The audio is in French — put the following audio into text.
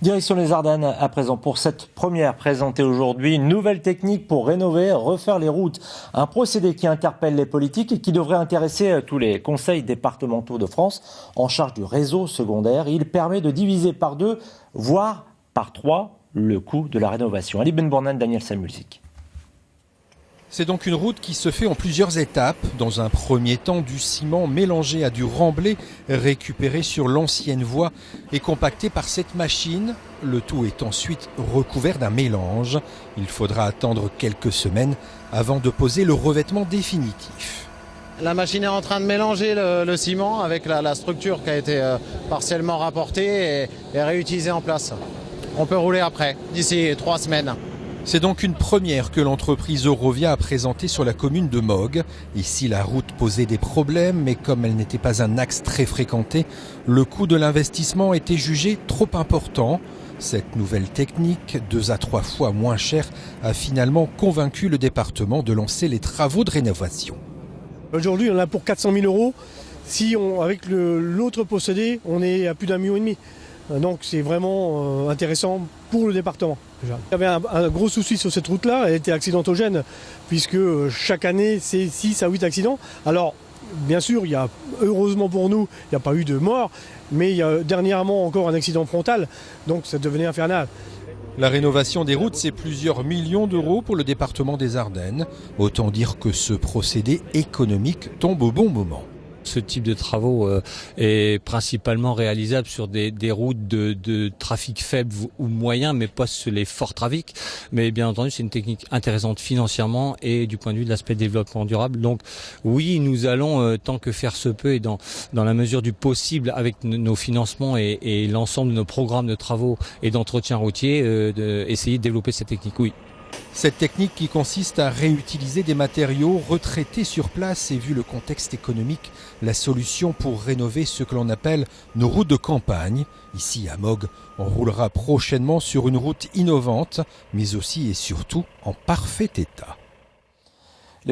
Direction les Ardennes à présent pour cette première présentée aujourd'hui. Une nouvelle technique pour rénover, refaire les routes. Un procédé qui interpelle les politiques et qui devrait intéresser tous les conseils départementaux de France en charge du réseau secondaire. Il permet de diviser par 2, voire par 3, le coût de la rénovation. Ali Benbournan, Daniel Samulzik. C'est donc une route qui se fait en plusieurs étapes. Dans un premier temps, du ciment mélangé à du remblai récupéré sur l'ancienne voie et compacté par cette machine. Le tout est ensuite recouvert d'un mélange. Il faudra attendre quelques semaines avant de poser le revêtement définitif. La machine est en train de mélanger le ciment avec la structure qui a été partiellement rapportée et réutilisée en place. On peut rouler après, d'ici 3 semaines. C'est donc une première que l'entreprise Eurovia a présentée sur la commune de Mogues. Ici, la route posait des problèmes, mais comme elle n'était pas un axe très fréquenté, le coût de l'investissement était jugé trop important. Cette nouvelle technique, 2 à 3 fois moins chère, a finalement convaincu le département de lancer les travaux de rénovation. Aujourd'hui, on a pour 400 000 €. Si avec l'autre procédé, on est à plus d'1,5 million. Donc c'est vraiment intéressant pour le département. Déjà. Il y avait un gros souci sur cette route-là, elle était accidentogène, puisque chaque année c'est 6 à 8 accidents. Alors bien sûr, heureusement pour nous, il n'y a pas eu de mort, mais il y a dernièrement encore un accident frontal, donc ça devenait infernal. La rénovation des routes, c'est plusieurs millions d'euros pour le département des Ardennes. Autant dire que ce procédé économique tombe au bon moment. Ce type de travaux est principalement réalisable sur des routes de trafic faible ou moyen, mais pas sur les forts trafics. Mais bien entendu, c'est une technique intéressante financièrement et du point de vue de l'aspect développement durable. Donc oui, nous allons, tant que faire se peut et dans la mesure du possible, avec nos financements et l'ensemble de nos programmes de travaux et d'entretien routier, essayer de développer cette technique, oui. Cette technique qui consiste à réutiliser des matériaux retraités sur place est, vu le contexte économique, la solution pour rénover ce que l'on appelle nos routes de campagne. Ici à Mogues, on roulera prochainement sur une route innovante, mais aussi et surtout en parfait état.